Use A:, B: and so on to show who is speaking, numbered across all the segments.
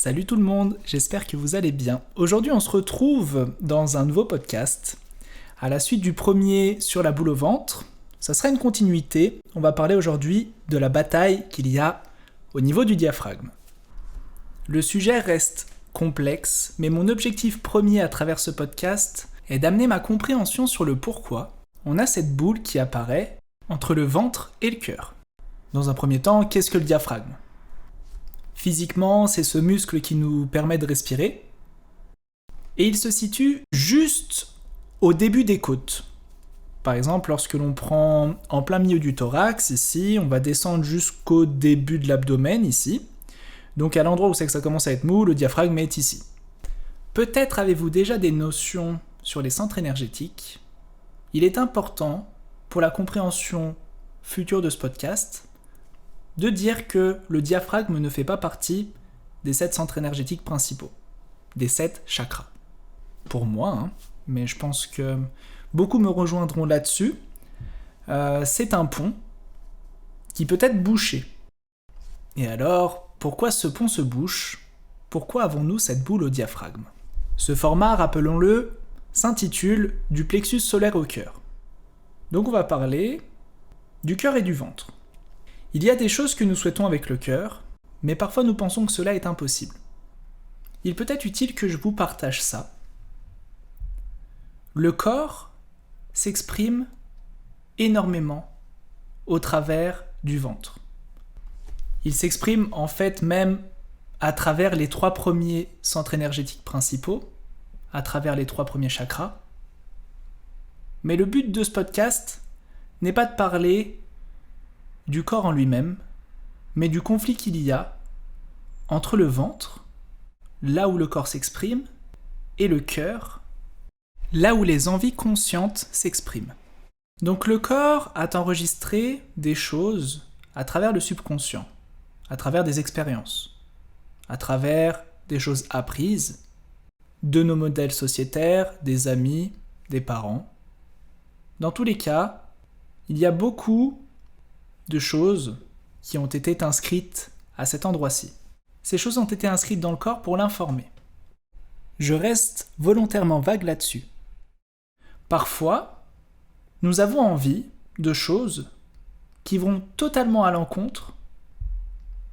A: Salut tout le monde, j'espère que vous allez bien. Aujourd'hui on se retrouve dans un nouveau podcast. À la suite du premier sur la boule au ventre, ça sera une continuité. On va parler aujourd'hui de la bataille qu'il y a au niveau du diaphragme. Le sujet reste complexe, mais mon objectif premier à travers ce podcast est d'amener ma compréhension sur le pourquoi on a cette boule qui apparaît entre le ventre et le cœur. Dans un premier temps, qu'est-ce que le diaphragme ? Physiquement, c'est ce muscle qui nous permet de respirer. Et il se situe juste au début des côtes. Par exemple, lorsque l'on prend en plein milieu du thorax, ici, on va descendre jusqu'au début de l'abdomen, ici. Donc à l'endroit où c'est que ça commence à être mou, le diaphragme est ici. Peut-être avez-vous déjà des notions sur les centres énergétiques. Il est important, pour la compréhension future de ce podcast, de dire que le diaphragme ne fait pas partie des 7 centres énergétiques principaux, des 7 chakras. Pour moi, mais je pense que beaucoup me rejoindront là-dessus, c'est un pont qui peut être bouché. Et alors, pourquoi ce pont se bouche ? Pourquoi avons-nous cette boule au diaphragme ? Ce format, rappelons-le, s'intitule « Du plexus solaire au cœur ». Donc on va parler du cœur et du ventre. Il y a des choses que nous souhaitons avec le cœur, mais parfois nous pensons que cela est impossible. Il peut être utile que je vous partage ça. Le corps s'exprime énormément au travers du ventre. Il s'exprime en fait même à travers les 3 premiers centres énergétiques principaux, à travers les 3 premiers chakras. Mais le but de ce podcast n'est pas de parler du corps en lui-même, mais du conflit qu'il y a entre le ventre, là où le corps s'exprime, et le cœur, là où les envies conscientes s'expriment. Donc le corps a enregistré des choses à travers le subconscient, à travers des expériences, à travers des choses apprises, de nos modèles sociétaires, des amis, des parents. Dans tous les cas, il y a beaucoup de choses qui ont été inscrites à cet endroit-ci. Ces choses ont été inscrites dans le corps pour l'informer. Je reste volontairement vague là-dessus. Parfois, nous avons envie de choses qui vont totalement à l'encontre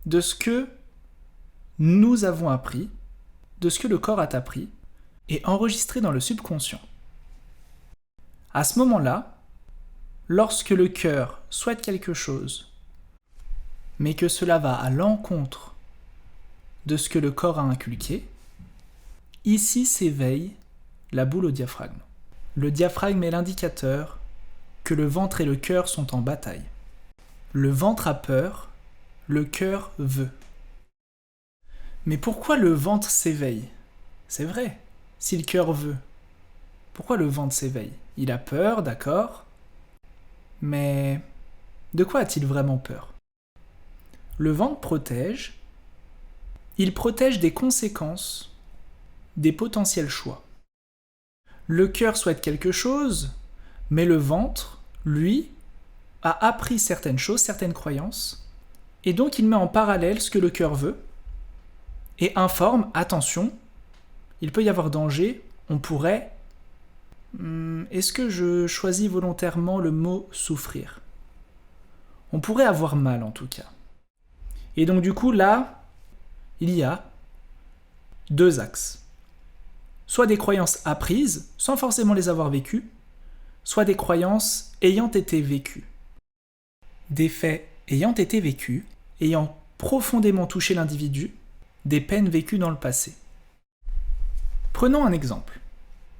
A: de ce que nous avons appris, de ce que le corps a appris et enregistré dans le subconscient. À ce moment-là, lorsque le cœur souhaite quelque chose, mais que cela va à l'encontre de ce que le corps a inculqué, ici s'éveille la boule au diaphragme. Le diaphragme est l'indicateur que le ventre et le cœur sont en bataille. Le ventre a peur, le cœur veut. Mais pourquoi le ventre s'éveille ? C'est vrai, si le cœur veut. Pourquoi le ventre s'éveille ? Il a peur, d'accord ? Mais de quoi a-t-il vraiment peur ? Le ventre protège. Il protège des conséquences, des potentiels choix. Le cœur souhaite quelque chose, mais le ventre, lui, a appris certaines choses, certaines croyances, et donc il met en parallèle ce que le cœur veut, et informe, attention, il peut y avoir danger, on pourrait... Est-ce que je choisis volontairement le mot « souffrir » ? On pourrait avoir mal en tout cas. Et donc du coup là, il y a 2 axes. Soit des croyances apprises, sans forcément les avoir vécues, soit des croyances ayant été vécues. Des faits ayant été vécus, ayant profondément touché l'individu, des peines vécues dans le passé. Prenons un exemple.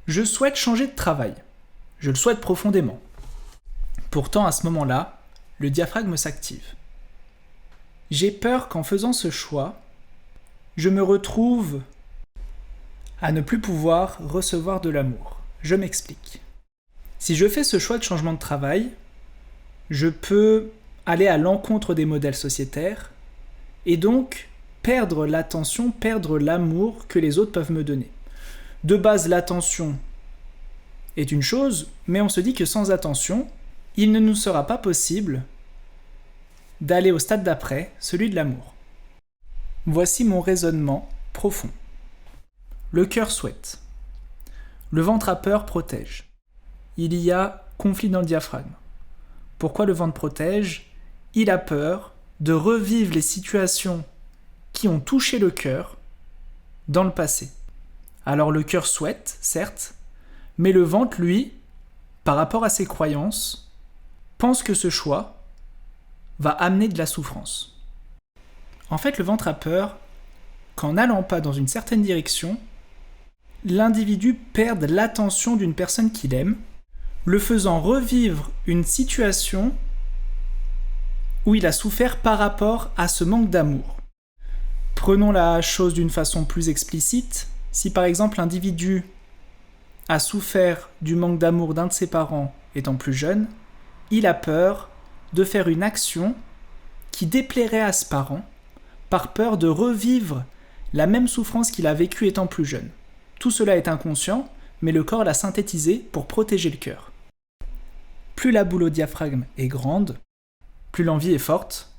A: Je souhaite changer de travail. Je le souhaite profondément. Pourtant, à ce moment-là, le diaphragme s'active. J'ai peur qu'en faisant ce choix, je me retrouve à ne plus pouvoir recevoir de l'amour. Je m'explique. Si je fais ce choix de changement de travail, je peux aller à l'encontre des modèles sociétaires et donc perdre l'attention, perdre l'amour que les autres peuvent me donner. De base, l'attention est une chose, mais on se dit que sans attention, il ne nous sera pas possible d'aller au stade d'après, celui de l'amour. Voici mon raisonnement profond. Le cœur souhaite. Le ventre a peur protège. Il y a conflit dans le diaphragme. Pourquoi le ventre protège ? Il a peur de revivre les situations qui ont touché le cœur dans le passé. Alors le cœur souhaite, certes, mais le ventre, lui, par rapport à ses croyances, pense que ce choix va amener de la souffrance. En fait, le ventre a peur qu'en n'allant pas dans une certaine direction, l'individu perde l'attention d'une personne qu'il aime, le faisant revivre une situation où il a souffert par rapport à ce manque d'amour. Prenons la chose d'une façon plus explicite. Si par exemple l'individu a souffert du manque d'amour d'un de ses parents étant plus jeune, il a peur de faire une action qui déplairait à ce parent par peur de revivre la même souffrance qu'il a vécue étant plus jeune. Tout cela est inconscient, mais le corps l'a synthétisé pour protéger le cœur. Plus la boule au diaphragme est grande, plus l'envie est forte,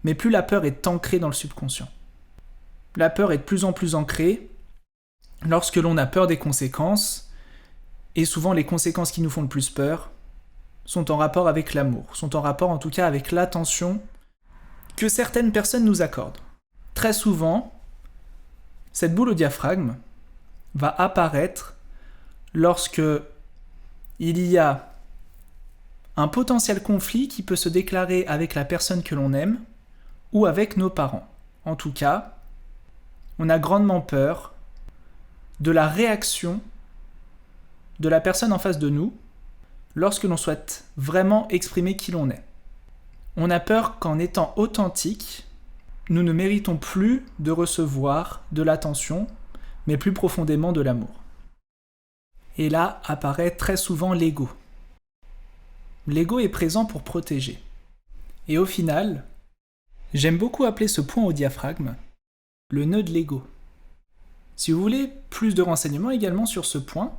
A: mais plus la peur est ancrée dans le subconscient. La peur est de plus en plus ancrée lorsque l'on a peur des conséquences, et souvent les conséquences qui nous font le plus peur sont en rapport avec l'amour, sont en rapport en tout cas avec l'attention que certaines personnes nous accordent. Très souvent, cette boule au diaphragme va apparaître lorsque il y a un potentiel conflit qui peut se déclarer avec la personne que l'on aime ou avec nos parents. En tout cas, on a grandement peur de la réaction de la personne en face de nous lorsque l'on souhaite vraiment exprimer qui l'on est. On a peur qu'en étant authentique, nous ne méritons plus de recevoir de l'attention, mais plus profondément de l'amour. Et là apparaît très souvent l'ego. L'ego est présent pour protéger. Et au final, j'aime beaucoup appeler ce point au diaphragme le nœud de l'ego. Si vous voulez plus de renseignements également sur ce point,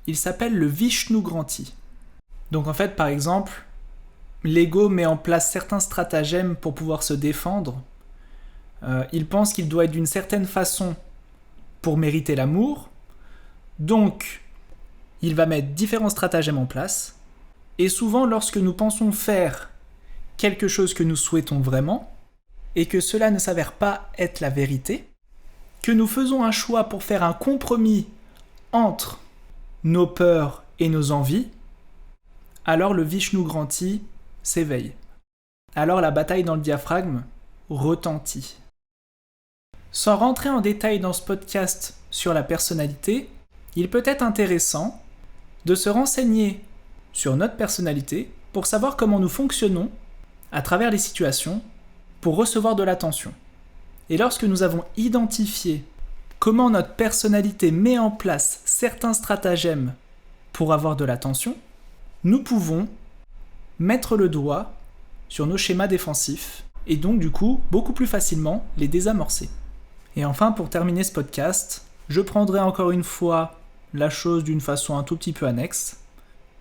A: il s'appelle le Vishnu Granthi. Donc en fait, par exemple, l'ego met en place certains stratagèmes pour pouvoir se défendre. Il pense qu'il doit être d'une certaine façon pour mériter l'amour. Donc, il va mettre différents stratagèmes en place. Et souvent, lorsque nous pensons faire quelque chose que nous souhaitons vraiment, et que cela ne s'avère pas être la vérité, que nous faisons un choix pour faire un compromis entre nos peurs et nos envies, alors le Vishnu Granthi s'éveille. Alors la bataille dans le diaphragme retentit. Sans rentrer en détail dans ce podcast sur la personnalité, il peut être intéressant de se renseigner sur notre personnalité pour savoir comment nous fonctionnons à travers les situations pour recevoir de l'attention. Et lorsque nous avons identifié comment notre personnalité met en place certains stratagèmes pour avoir de l'attention, nous pouvons mettre le doigt sur nos schémas défensifs et donc du coup beaucoup plus facilement les désamorcer. Et enfin, pour terminer ce podcast, je prendrai encore une fois la chose d'une façon un tout petit peu annexe.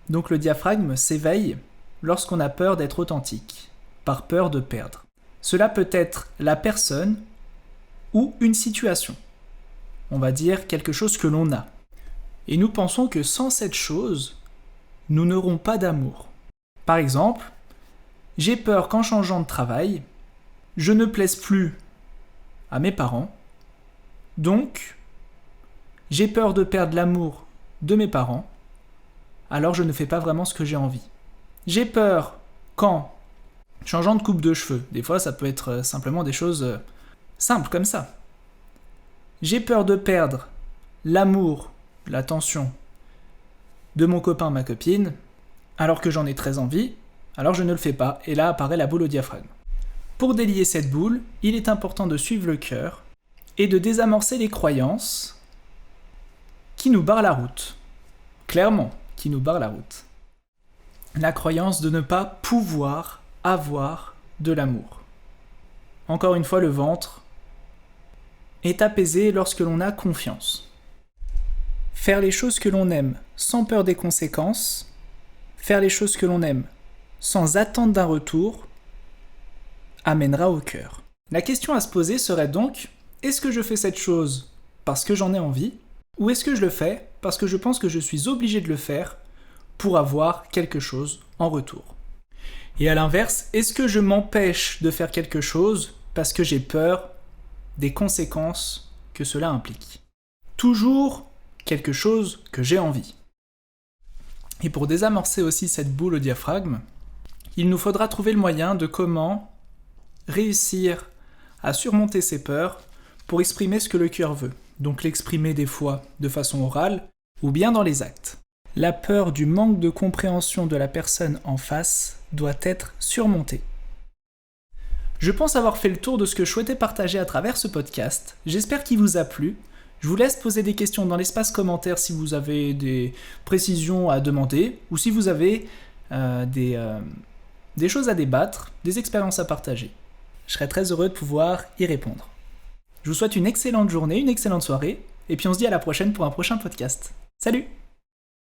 A: Donc le diaphragme s'éveille lorsqu'on a peur d'être authentique, par peur de perdre. Cela peut être la personne ou une situation. On va dire quelque chose que l'on a. Et nous pensons que sans cette chose, nous n'aurons pas d'amour. Par exemple, j'ai peur qu'en changeant de travail, je ne plaise plus à mes parents, donc j'ai peur de perdre l'amour de mes parents, alors je ne fais pas vraiment ce que j'ai envie. J'ai peur qu'en changeant de coupe de cheveux, des fois ça peut être simplement des choses simples comme ça. J'ai peur de perdre l'amour, l'attention de mon copain, ma copine, alors que j'en ai très envie, alors je ne le fais pas, et là apparaît la boule au diaphragme. Pour délier cette boule, il est important de suivre le cœur et de désamorcer les croyances qui nous barrent la route. Clairement, qui nous barrent la route. La croyance de ne pas pouvoir avoir de l'amour. Encore une fois, le ventre est apaisé lorsque l'on a confiance. Faire les choses que l'on aime sans peur des conséquences, faire les choses que l'on aime sans attente d'un retour, amènera au cœur. La question à se poser serait donc, est-ce que je fais cette chose parce que j'en ai envie, ou est-ce que je le fais parce que je pense que je suis obligé de le faire pour avoir quelque chose en retour? Et à l'inverse, est-ce que je m'empêche de faire quelque chose parce que j'ai peur des conséquences que cela implique? Toujours quelque chose que j'ai envie. Et pour désamorcer aussi cette boule au diaphragme, il nous faudra trouver le moyen de comment réussir à surmonter ces peurs pour exprimer ce que le cœur veut. Donc l'exprimer des fois de façon orale ou bien dans les actes. La peur du manque de compréhension de la personne en face doit être surmontée. Je pense avoir fait le tour de ce que je souhaitais partager à travers ce podcast. J'espère qu'il vous a plu. Je vous laisse poser des questions dans l'espace commentaire si vous avez des précisions à demander ou si vous avez des choses à débattre, des expériences à partager. Je serai très heureux de pouvoir y répondre. Je vous souhaite une excellente journée, une excellente soirée, et puis on se dit à la prochaine pour un prochain podcast. Salut!